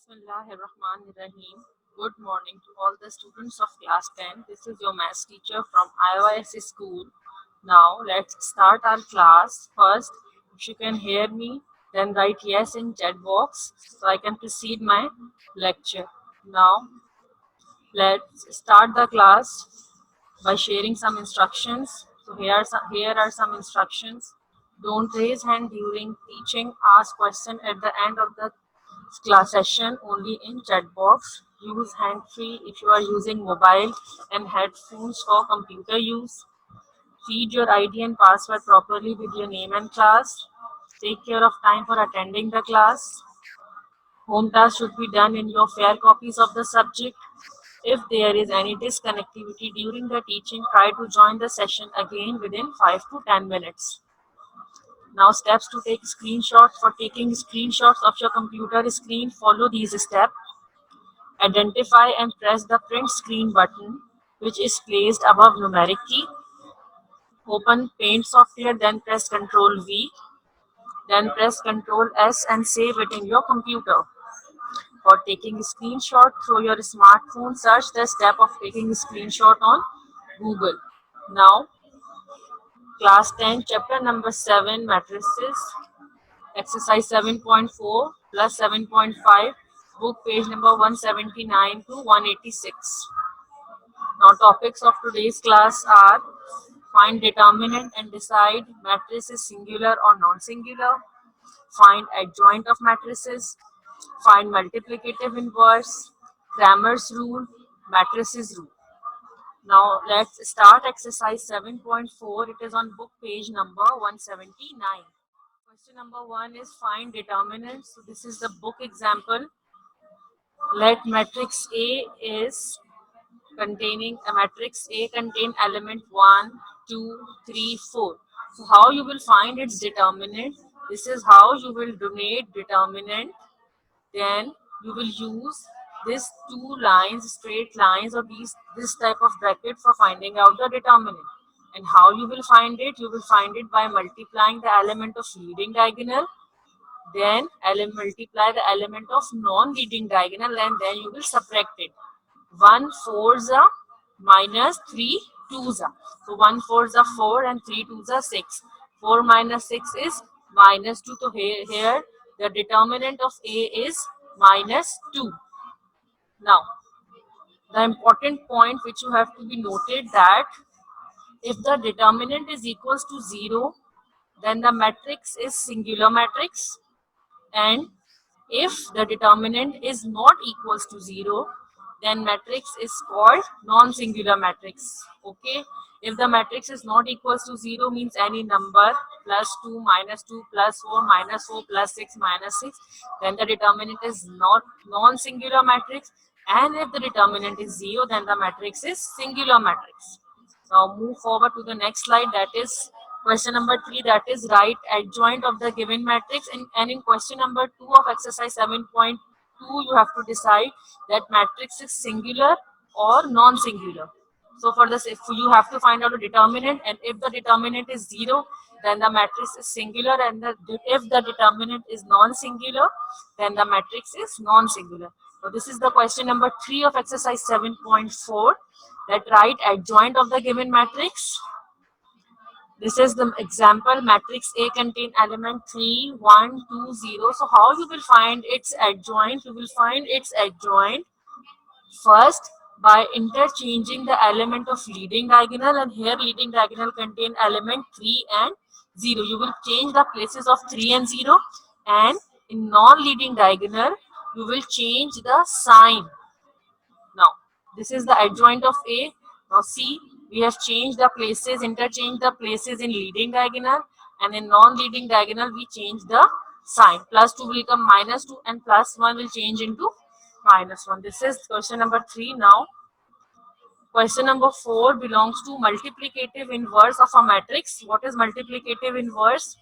Bismillahirrahmanirrahim. Good morning to all the students of class 10. This is your maths teacher from IOS school. Now let's start our class. First, if you can hear me, then write yes in chat box so I can proceed my lecture. Now let's start the class by sharing some instructions. So here are some instructions. Don't raise hand during teaching. Ask question at the end of the class session only in chat box. Use hand free if you are using mobile and headphones for computer use. Feed your ID and password properly with your name and class. Take care of time for attending the class. Home task should be done in your fair copies of the subject. If there is any disconnectivity during the teaching, try to join the session again within 5 to 10 minutes. Now steps to take screenshots. For taking screenshots of your computer screen, follow these steps. Identify and press the print screen button, which is placed above numeric key. Open Paint software, then press Ctrl V, then press Ctrl S and save it in your computer. For taking a screenshot through your smartphone, search the step of taking a screenshot on Google. Now, class 10, chapter number 7, matrices, exercise 7.4 plus 7.5, book page number 179 to 186. Now, topics of today's class are find determinant and decide matrix is singular or non-singular, find adjoint of matrices, find multiplicative inverse, Cramer's rule, matrices rule. Now, let's start exercise 7.4. It is on book page number 179. Question number 1 is find determinant. So, this is the book example. Let matrix A is containing a matrix A contain element 1, 2, 3, 4. So how you will find its determinant? This is how you will donate determinant. Then you will use these two lines, straight lines, or this type of bracket for finding out the determinant. And how you will find it? You will find it by multiplying the element of leading diagonal. Then multiply the element of non-leading diagonal, and then you will subtract it. 1 4s are minus 3 2s are. So 1 4s are 4 and 3 2s are 6. 4 minus 6 is minus 2. So here the determinant of A is minus 2. Now, the important point which you have to be noted that if the determinant is equals to 0, then the matrix is singular matrix, and if the determinant is not equals to 0, then matrix is called non-singular matrix. Okay. If the matrix is not equals to 0 means any number plus 2, minus 2, plus 4, minus 4, plus 6, minus 6, then the determinant is not non-singular matrix. And if the determinant is 0, then the matrix is singular matrix. Now move forward to the next slide, that is question number 3, that is write adjoint of the given matrix. And in question number 2 of exercise 7.2, you have to decide that matrix is singular or non-singular. So for this, if you have to find out a determinant, and if the determinant is 0, then the matrix is singular, and if the determinant is non-singular, then the matrix is non-singular. So this is the question number 3 of exercise 7.4, that write adjoint of the given matrix. This is the example, matrix A contain element 3, 1, 2, 0. So how you will find its adjoint? You will find its adjoint first by interchanging the element of leading diagonal, and here leading diagonal contain element 3 and 0. You will change the places of 3 and 0, and in non-leading diagonal, you will change the sign. Now, this is the adjoint of A. Now see, we have changed the places, interchanged the places in leading diagonal, and in non-leading diagonal, we change the sign. Plus 2 will become minus 2, and plus 1 will change into minus 1. This is question number 3 now. Question number 4 belongs to multiplicative inverse of a matrix. What is multiplicative inverse?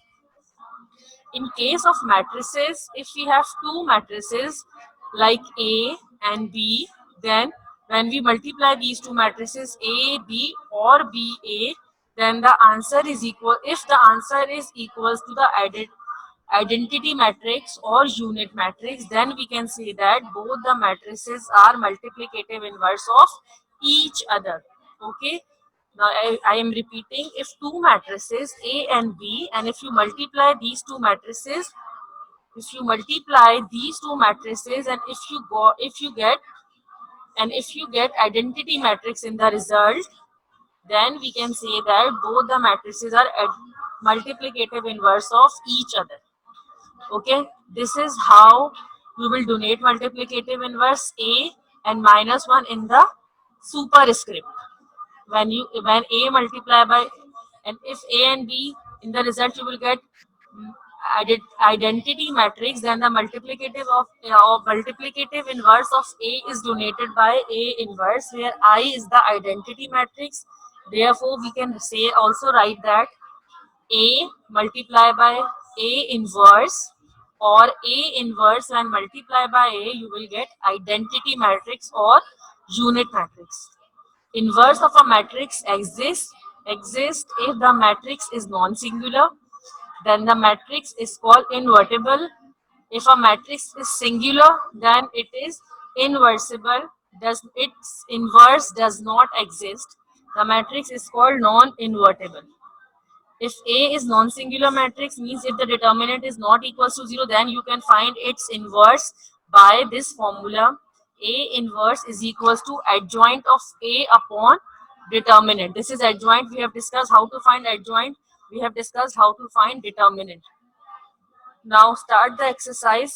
In case of matrices, if we have two matrices like A and B, then when we multiply these two matrices A, B or B, A, then the answer is equal. If the answer is equals to the identity matrix or unit matrix, then we can say that both the matrices are multiplicative inverse of each other. Okay. Now I am repeating, if two matrices A and B, and if you multiply these two matrices, and if you get identity matrix in the result, then we can say that both the matrices are multiplicative inverse of each other. Okay, this is how we will donate multiplicative inverse A and minus 1 in the superscript. When A multiply by, and if A and B in the result you will get identity matrix, then the multiplicative inverse of A is donated by A inverse, where I is the identity matrix. Therefore we can say, also write that A multiply by A inverse, or A inverse when multiply by A you will get identity matrix or unit matrix. Inverse of a matrix exists if the matrix is non-singular, then the matrix is called invertible. If a matrix is singular, then it is inversible. Does its inverse does not exist, the matrix is called non-invertible. If A is non-singular matrix, means if the determinant is not equals to 0, then you can find its inverse by this formula. A inverse is equals to adjoint of A upon determinant. This is adjoint. We have discussed how to find adjoint. We have discussed how to find determinant. Now start the exercise.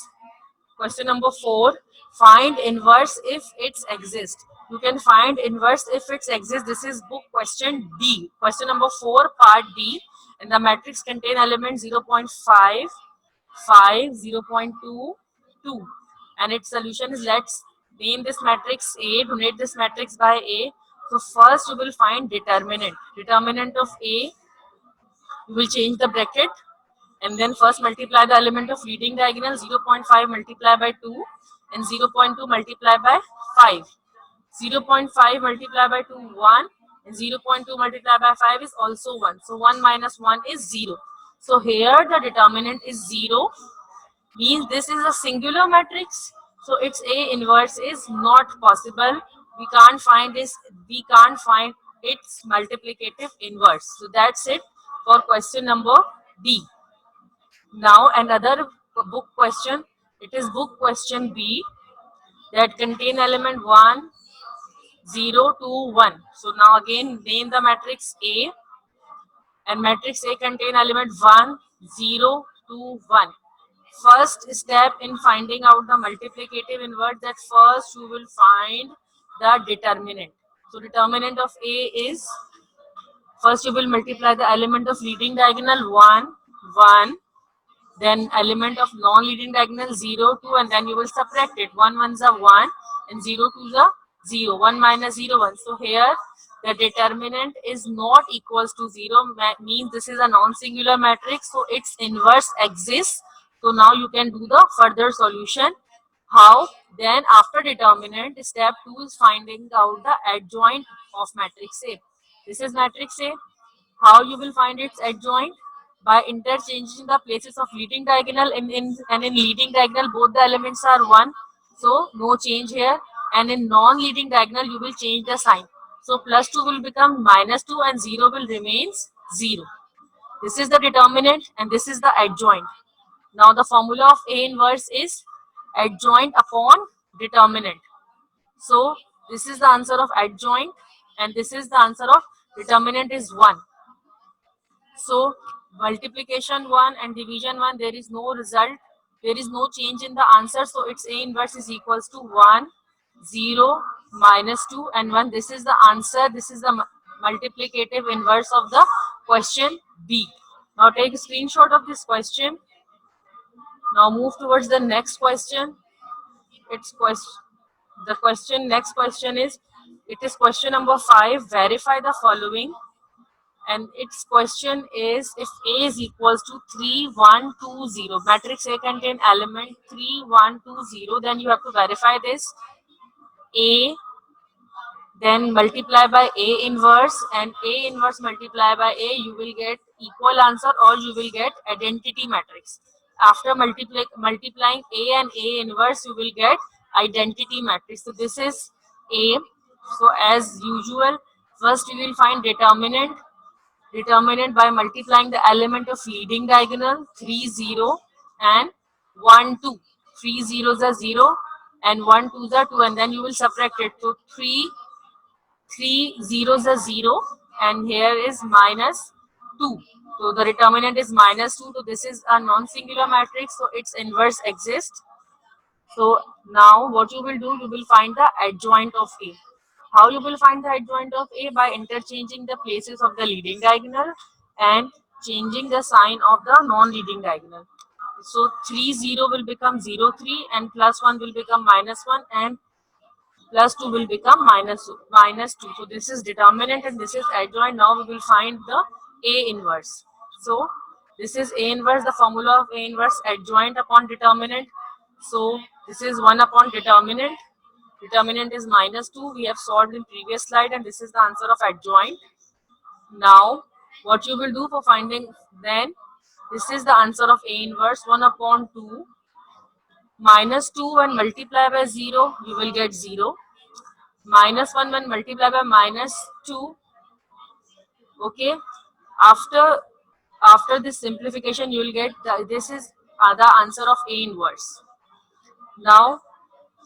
Question number 4. Find inverse if it's exist. You can find inverse if it's exist. This is book question D. Question number 4, part D. And the matrix contain element 0 0.5, 5, 0 0.2, 2. And its solution is, let's name this matrix A, donate this matrix by A. So first you will find determinant. Determinant of A, you will change the bracket, and then first multiply the element of leading diagonal. 0 0.5 multiply by 2 and 0 0.2 multiply by 5. 0 0.5 multiply by 2, 1, and 0 0.2 multiply by 5 is also 1. So 1 minus 1 is 0. So here the determinant is 0, means this is a singular matrix. So its A inverse is not possible. We can't find its multiplicative inverse. So that's it for question number D. Now another book question. It is book question B, that contain element 1, 0, 2, 1. So now again name the matrix A, and matrix A contain element 1, 0, 2, 1. First step in finding out the multiplicative inverse, that first you will find the determinant. So determinant of A is, first you will multiply the element of leading diagonal 1, 1. Then element of non-leading diagonal 0, 2, and then you will subtract it. 1 ones are 1 and 0 2s are 0. 1 minus 0, 1. So here the determinant is not equals to 0, means this is a non-singular matrix, so its inverse exists. So now you can do the further solution. How? Then after determinant, step 2 is finding out the adjoint of matrix A. This is matrix A. How you will find its adjoint? By interchanging the places of leading diagonal. In leading diagonal both the elements are 1, so no change here. And in non-leading diagonal you will change the sign. So plus 2 will become minus 2 and 0 will remains 0. This is the determinant and this is the adjoint. Now the formula of A inverse is adjoint upon determinant. So this is the answer of adjoint and this is the answer of determinant is 1. So multiplication 1 and division 1, there is no result, there is no change in the answer. So its A inverse is equals to 1, 0, minus 2 and 1. This is the answer. This is the multiplicative inverse of the question B. Now take a screenshot of this question. Now move towards the next question. Next question is, it is question number 5. Verify the following. And its question is, if A is equals to 3, 1, 2, 0, matrix A contain element 3, 1, 2, 0, then you have to verify this. A, then multiply by A inverse, and A inverse multiply by A, you will get equal answer or you will get identity matrix. After multiplying A and A inverse, you will get identity matrix. So this is A. So as usual, first we will find determinant by multiplying the element of leading diagonal 3 0 and 1 2. 3 zeros are 0 and 1 2s are 2, and then you will subtract it. So 3 zeros are 0 and here is minus 2. So the determinant is minus 2. So this is a non-singular matrix, so its inverse exists. So now what you will do, you will find the adjoint of A. How you will find the adjoint of A? By interchanging the places of the leading diagonal and changing the sign of the non-leading diagonal. So 3 0 will become 0 3 and plus 1 will become minus 1 and plus 2 will become minus 2. So this is determinant and this is adjoint. Now we will find the A inverse. So this is A inverse, the formula of A inverse adjoint upon determinant. So this is 1 upon determinant. Determinant is minus 2. We have solved in previous slide and this is the answer of adjoint. Now what you will do for finding then, this is the answer of A inverse 1 upon 2 minus 2 when multiply by 0 you will get 0, minus 1 when multiply by minus 2. Okay, after this simplification you will get this is the answer of A inverse. Now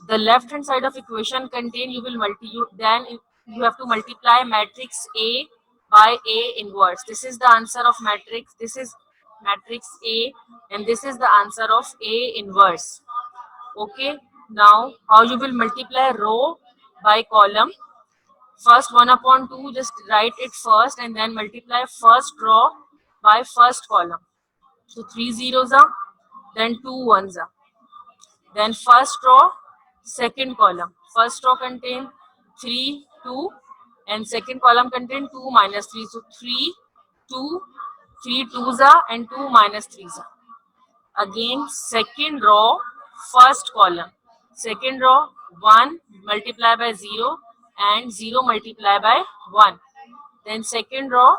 the left hand side of equation contain, you will you have to multiply matrix A by A inverse. This is the answer of matrix, this is matrix A and this is the answer of A inverse. Okay, now how you will multiply row by column? First 1 upon 2, just write it first and then multiply first row by first column. So 3 zeros are, then 2 ones are. Then first row, second column. First row contain 3, 2 and second column contain 2 minus 3. So 3, 2, 3 twos are and 2 minus 3s are. Again second row, first column. Second row 1 multiply by 0 and 0 multiply by 1. Then second row,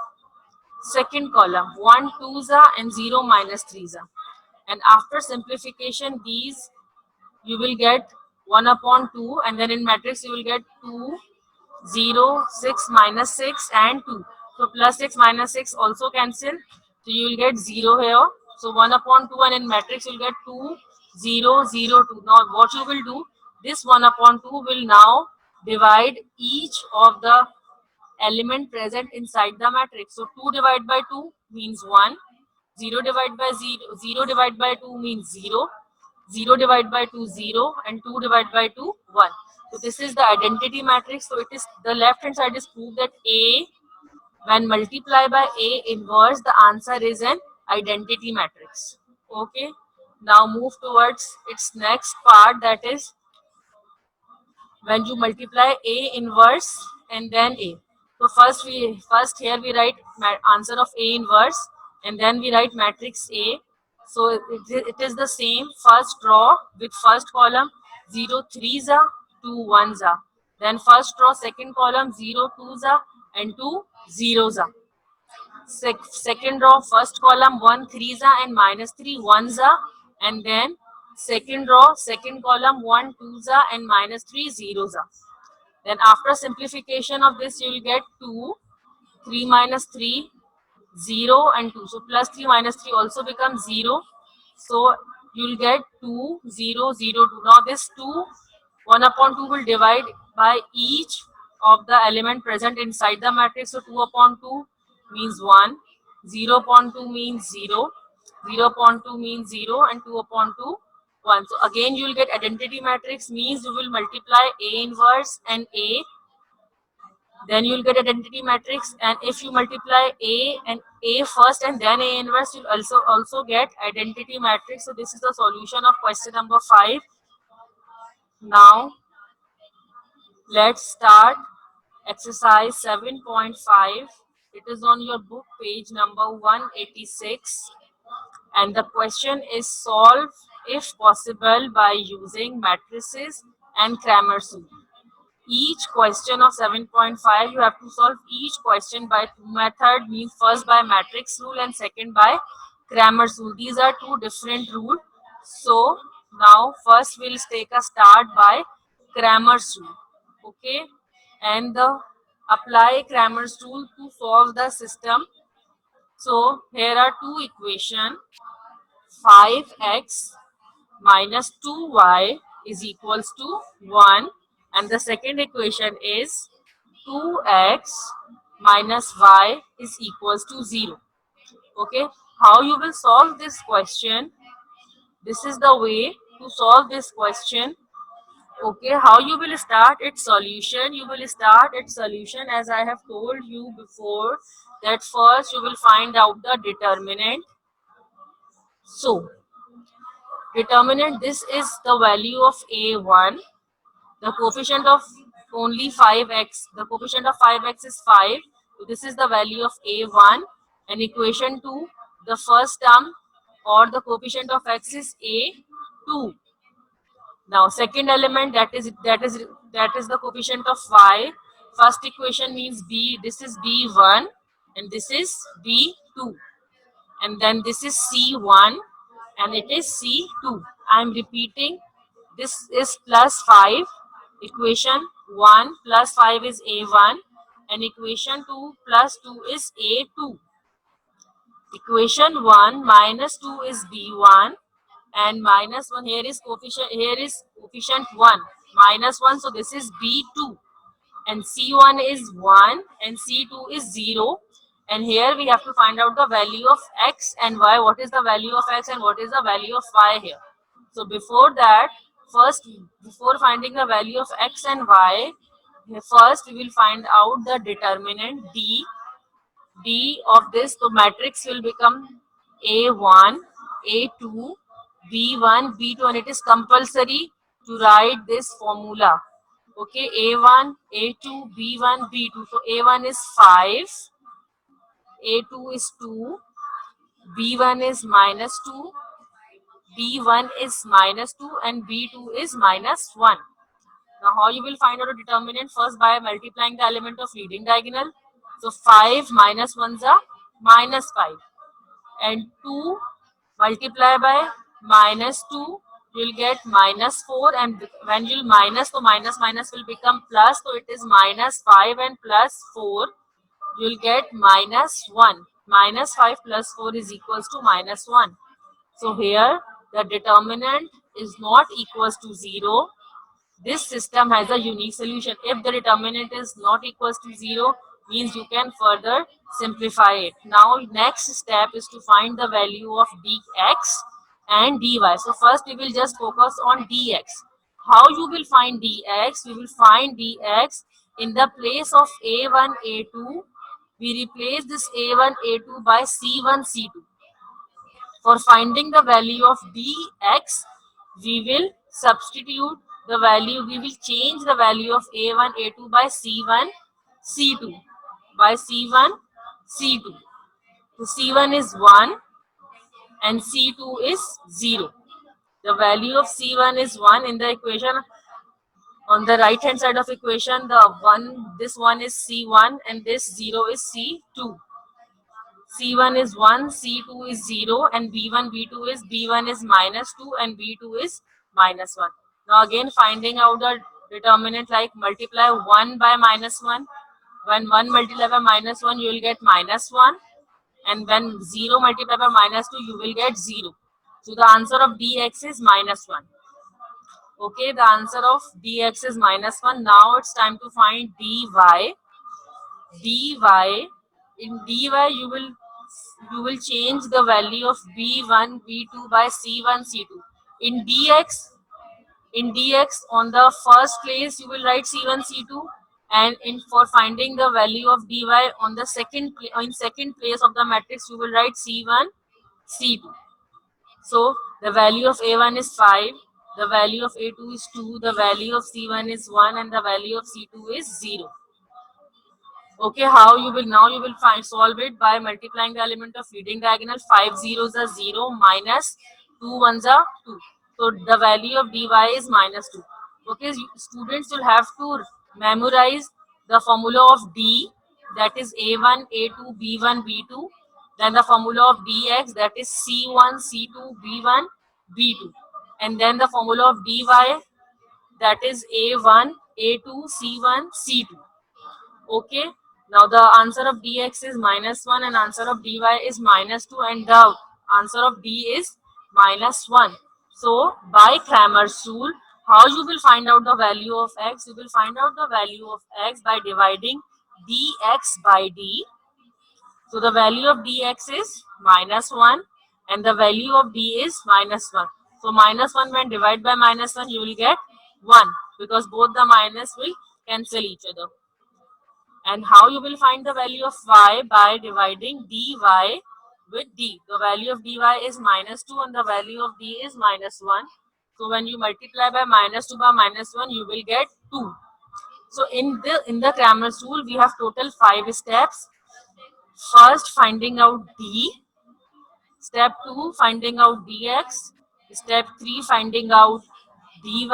second column 1 2s are and 0 minus 3s are. And after simplification these you will get 1 upon 2 and then in matrix you will get 2 0 6 minus 6 and 2. So plus 6 minus 6 also cancel, so you will get 0 here. So 1 upon 2 and in matrix you will get 2 0 0 2. Now what you will do, this 1 upon 2 will now divide each of the element present inside the matrix. So 2 divided by 2 means 1, 0 divided by 0, 0 divided by 2 means 0, 0 divided by 2 0 and 2 divided by 2 1. So this is the identity matrix. So it is the left hand side is proof that A when multiplied by A inverse, the answer is an identity matrix. Okay, now move towards its next part, that is when you multiply A inverse and then A. So first here we write answer of A inverse and then we write matrix A. So it is the same, first row with first column 0 3s are, 2 1s are. Then first row second column 0 2s are and 2 zeros are. Second row first column 1 3s are and minus 3 1s are, and then second row second column 1 2s are and minus 3 zeros are. Then after simplification of this you will get 2 3 minus 3 0 and 2. So plus 3 minus 3 also becomes 0. So you will get 2 0 0 2. Now this 2 1 upon 2 will divide by each of the element present inside the matrix. So 2 upon 2 means 1, 0 upon 2 means 0, 0 upon 2 means 0 and 2 upon 2 1. So again you will get identity matrix, means you will multiply A inverse and A, then you will get identity matrix, and if you multiply A and A first and then A inverse, you will also get identity matrix. So this is the solution of question number 5. Now let's start exercise 7.5. It is on your book page number 186 and the question is solve if possible by using matrices and Cramer's rule. Each question of 7.5 you have to solve each question by two method, means first by matrix rule and second by Cramer's rule. These are two different rules. So now first we'll take a start by Cramer's rule. Okay, and the apply Cramer's rule to solve the system. So here are two equations. 5x minus 2y is equals to 1, and the second equation is 2x minus y is equals to 0. Okay, how you will solve this question? This is the way to solve this question. Okay, how you will start its solution? You will start its solution as I have told you before, that first you will find out the determinant. So determinant, this is the value of a1, the coefficient of only 5x, the coefficient of 5x is 5, so this is the value of a1, and equation 2, the first term or the coefficient of x is a2. Now second element, that is the coefficient of y. First equation means b, this is b1 and this is b2, and then this is C1 and it is C2. I am repeating, this is plus 5. Equation 1 plus 5 is A1 and equation 2 plus 2 is A2. Equation 1 minus 2 is B1 and minus 1, here is coefficient 1 minus 1, so this is B2, and C1 is 1 and C2 is 0, and here we have to find out the value of x and y. What is the value of x and what is the value of y here? So before that, first, before finding the value of x and y, first we will find out the determinant d of this. So matrix will become a1, a2, b1, b2, and it is compulsory to write this formula. Okay, a1, a2, b1, b2. So a1 is 5, a2 is 2, b1 is minus 2, b1 is minus 2, and b2 is minus 1. Now how you will find out a determinant? First by multiplying the element of leading diagonal. So 5 minus 1 is a minus 5, and 2 multiply by minus 2, you will get minus 4, and when you will minus, so minus minus will become plus, so it is minus 5 and plus 4, you will get minus 1. Minus 5 plus 4 is equals to minus 1. So here the determinant is not equals to 0. This system has a unique solution. If the determinant is not equals to 0, means you can further simplify it. Now next step is to find the value of dx and dy. So first we will just focus on dx. How you will find dx? We will find dx in the place of a1, a2. We replace this a1, a2 by c1, c2. For finding the value of dx, we will substitute the value, we will change the value of a1, a2 by c1, c2. By c1, c2. So c1 is 1 and c2 is 0. The value of c1 is 1 in the equation. On the right hand side of equation, this one is c1 and this 0 is c2. C1 is 1, C2 is 0, and B1, B2 is, B1 is minus 2 and B2 is minus 1. Now again finding out the determinant, like multiply 1 by minus 1. When 1 multiplied by minus 1, you will get minus 1. And when 0 multiplied by minus 2, you will get 0. So the answer of dx is minus 1. Okay, the answer of dx is minus 1. Now it's time to find dy. In dy you will change the value of b1, b2 by c1, c2. In dx on the first place you will write c1, c2, and in for finding the value of dy on the second place of the matrix you will write c1, c2. So the value of a1 is 5, the value of a2 is 2, the value of c1 is 1, and the value of c2 is 0. Okay, how you will now you will find solve it by multiplying the element of leading diagonal. 5 zeros are 0 minus 2 ones are 2. So the value of dy is minus 2. Okay, students will have to memorize the formula of d, that is a1, a2, b1, b2. Then the formula of dx, that is c1, c2, b1, b2. And then the formula of dy, that is a1, a2, c1, c2. Okay. Now the answer of dx is -1 and answer of dy is -2 and the answer of d is -1. So by Cramer's rule, how you will find out the value of x? You will find out the value of x by dividing dx by d. So the value of dx is -1 and the value of d is -1. So -1 when divided by -1 you will get 1 because both the minus will cancel each other. And how you will find the value of y? By dividing dy with d. The value of dy is -2 and the value of d is -1. So when you multiply by -2 by -1, you will get 2. So in the Cramer's rule, we have total 5 steps. First, finding out d. Step 2, finding out dx. Step 3, finding out dy.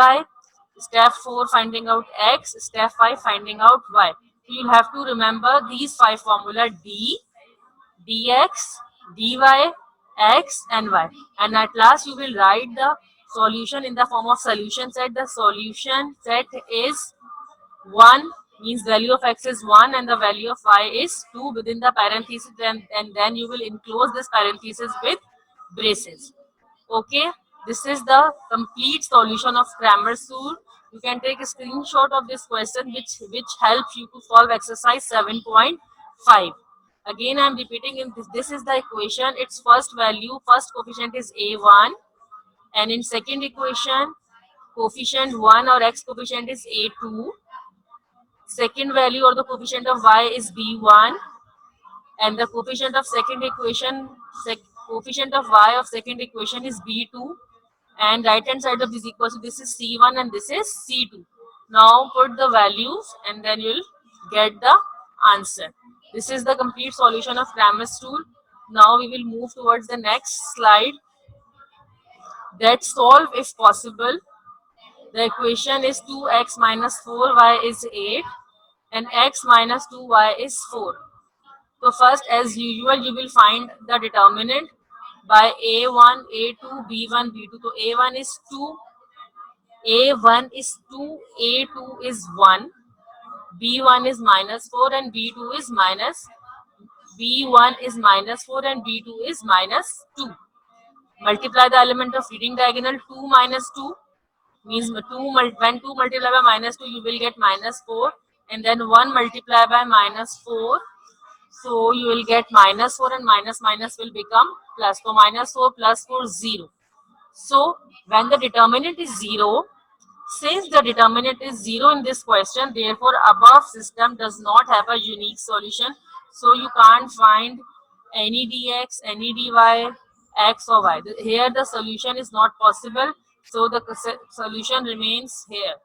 Step 4, finding out x. Step 5, finding out y. So you'll have to remember these 5 formula: d, dx, dy, x and y. And at last you will write the solution in the form of solution set. The solution set is 1, means value of x is 1 and the value of y is 2 within the parenthesis, and then you will enclose this parenthesis with braces. Okay, this is the complete solution of Cramer's rule. You can take a screenshot of this question which helps you to solve exercise 7.5. Again I am repeating, in this is the equation. Its first coefficient is a1, and in second equation coefficient 1 or x coefficient is a2. Second value or the coefficient of y is b1, and the coefficient of second equation, coefficient of y of second equation is b2, and right hand side of this equation, this is c1 and this is c2. Now put the values and then you'll get the answer. This is the complete solution of Cramer's rule. Now we will move towards the next slide, that solve if possible. The equation is 2x minus 4y is 8 and x minus 2y is 4. So first, as usual, you will find the determinant by a1, a2, b1, b2. So a1 is 2, a1 is 2, a2 is 1, b1 is -4 and b2 is b1 is -4 and b2 is -2. Multiply the element of leading diagonal. 2 minus 2 means when 2 multiply by -2 you will get -4, and then 1 multiply by -4, so you will get -4 and minus minus will become plus. So -4 plus 4 0. So when the determinant is 0, since the determinant is 0 in this question, therefore above system does not have a unique solution. So you can't find any dx, any dy, x or y. Here the solution is not possible. So the solution remains here.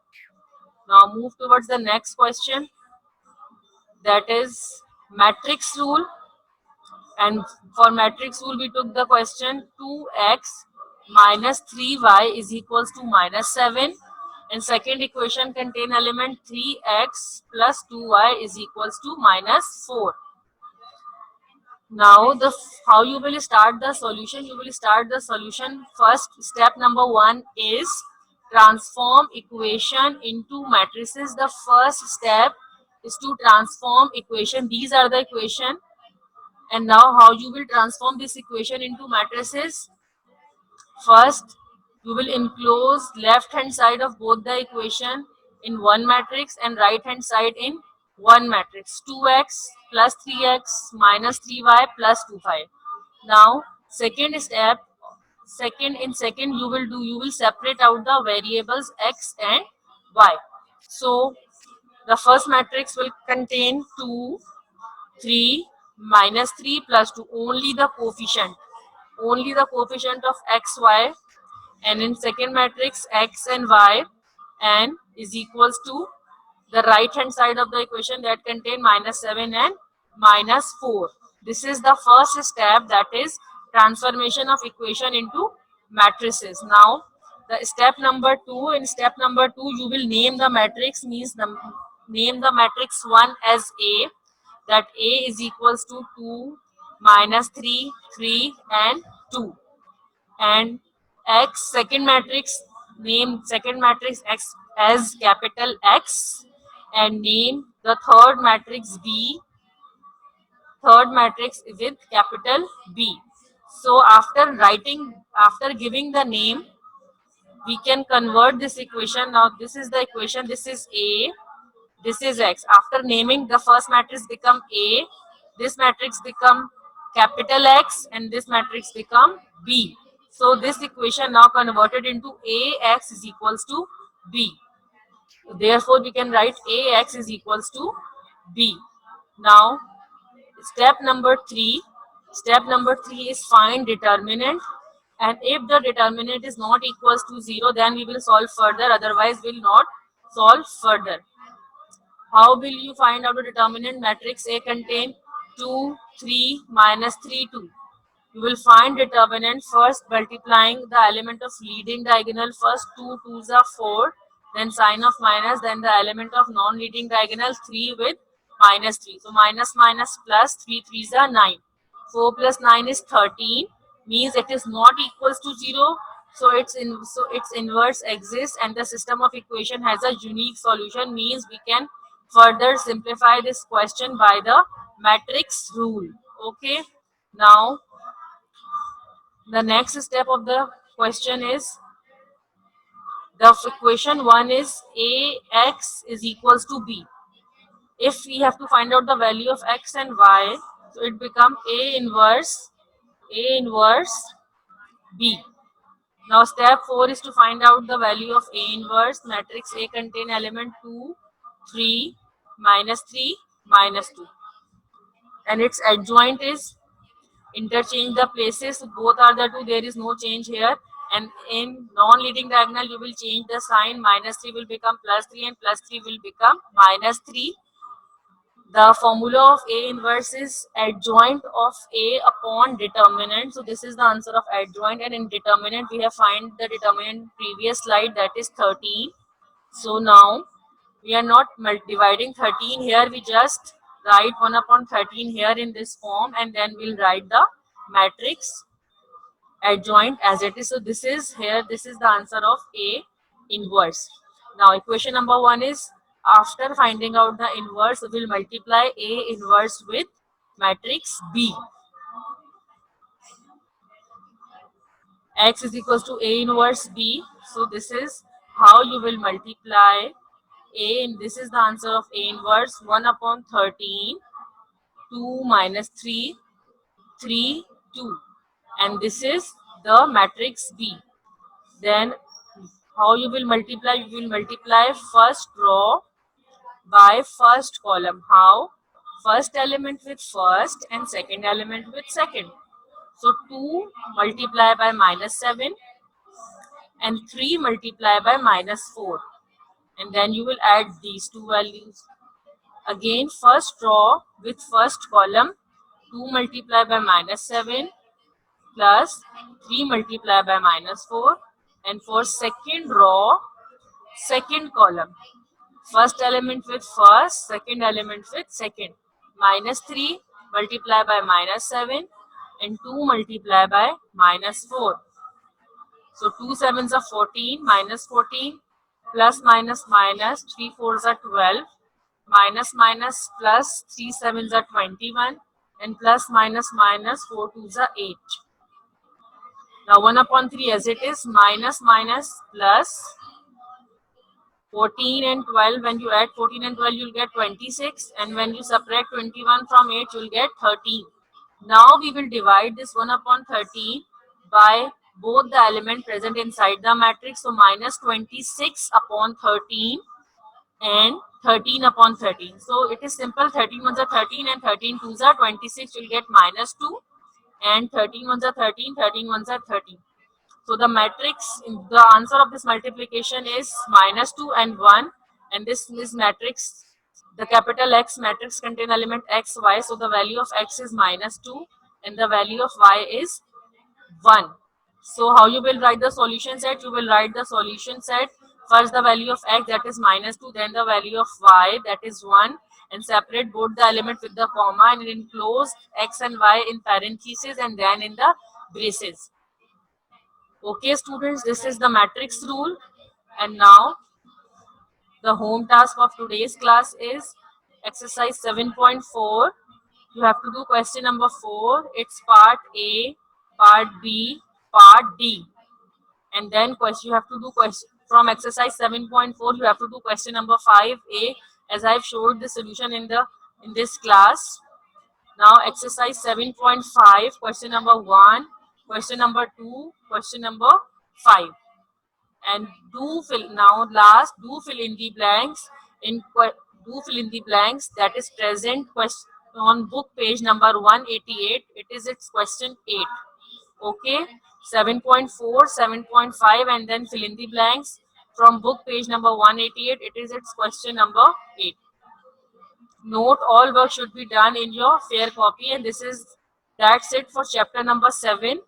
Now move towards the next question, that is matrix rule. And for matrix rule, we took the question 2x minus 3y is equals to -7. And second equation contain element 3x plus 2y is equals to -4. Now how you will start the solution? You will start the solution. First step number 1 is transform equation into matrices. The first step is to transform equation. These are the equation. And now how you will transform this equation into matrices? First, you will enclose left hand side of both the equation in one matrix and right hand side in one matrix. 2x plus 3x minus 3y plus 2y. Now, second step, you will separate out the variables x and y. So, the first matrix will contain 2, 3, minus 3 plus 2, only the coefficient of x, y, and in second matrix x and y, and is equals to the right hand side of the equation that contain -7 and -4. This is the first step, that is transformation of equation into matrices. Now the step number 2, in step number 2 you will name the matrix, means name the matrix 1 as A, that A is equals to 2, minus 3, 3 and 2. And X, second matrix, name second matrix X as capital X, and name the third matrix B, third matrix with capital B. So after giving the name, we can convert this equation. Now this is the equation, this is A, this is X. After naming, the first matrix become A, this matrix become capital X, and this matrix become B. So this equation now converted into AX is equals to B. Therefore, we can write AX is equals to B. Now, step number 3. Step number 3 is find determinant. And if the determinant is not equals to 0, then we will solve further. Otherwise, we will not solve further. How will you find out the determinant? Matrix A contain 2, 3, minus 3, 2. You will find determinant first multiplying the element of leading diagonal. First 2 2s are 4, then sign of minus, then the element of non-leading diagonal 3 with minus 3. So minus minus plus 3 3s are 9. 4 plus 9 is 13, means it is not equals to 0. So its inverse exists, and the system of equation has a unique solution, means we can further simplify this question by the matrix rule. Okay. Now the next step of the question is, the equation 1 is Ax is equals to B. If we have to find out the value of X and Y, so it become A inverse B. Now step 4 is to find out the value of A inverse. Matrix A contain element 2, 3, minus 3, minus 2. And its adjoint is, interchange the places, so both are the 2, there is no change here. And in non-leading diagonal, you will change the sign, minus 3 will become plus 3 and plus 3 will become minus 3. The formula of A inverse is adjoint of A upon determinant. So this is the answer of adjoint, and in determinant we have find the determinant previous slide, that is 13. So now we are not dividing 13 here, we just write 1 upon 13 here in this form, and then we'll write the matrix adjoint as it is. So this is here, this is the answer of A inverse. Now equation number 1 is, after finding out the inverse, we'll multiply A inverse with matrix B. X is equals to A inverse B. So this is how you will multiply A, and this is the answer of A inverse, 1 upon 13, 2 minus 3, 3, 2. And this is the matrix B. Then how you will multiply? You will multiply first row by first column. How? First element with first and second element with second. So 2 multiply by minus 7 and 3 multiply by minus 4. And then you will add these two values. Again, first row with first column, 2 multiply by minus 7 plus 3 multiply by minus 4. And for second row, second column, first element with first, second element with second. Minus 3 multiply by minus 7 and 2 multiply by minus 4. So 2 sevens are 14, minus 14, plus minus minus, 3 fours are 12, minus minus plus 3 sevens are 21, and plus minus minus 4 twos are 8. Now 1 upon 3 as it is, minus minus plus 14 and 12. When you add 14 and 12, you'll get 26. And when you subtract 21 from 8, you'll get 13. Now we will divide this 1 upon 13 by both the element present inside the matrix. So minus 26 upon 13 and 13 upon 13. So it is simple. 13 ones are 13 and 13 twos are 26. You'll get minus 2. And 13 ones are 13, 13 ones are 13. So the matrix, the answer of this multiplication is minus 2 and 1. And this is matrix, the capital X matrix contain element x, y. So the value of x is minus 2 and the value of y is 1. So how you will write the solution set? You will write the solution set. First the value of x, that is minus 2. Then the value of y, that is 1. and separate both the element with the comma and enclose x and y in parentheses and then in the braces. Okay, students, this is the matrix rule. And now the home task of today's class is exercise 7.4. You have to do question number 4. It's part A, part B, part D. And then question you have to do question from exercise 7.4. You have to do question number 5A, as I've showed the solution in this class. Now exercise 7.5, question number 1, question number 2, question number 5. And do fill now last do fill in the blanks do fill in the blanks that is present question on book page number 188. It is its question 8. Okay, 7.4, 7.5, and then fill in the blanks from book page number 188. It is its question number 8. Note all work should be done in your fair copy, and that's it for chapter number 7.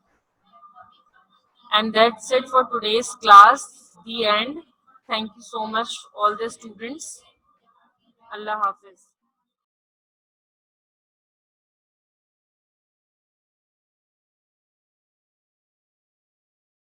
And that's it for today's class. The end. Thank you so much, all the students. Allah Hafiz.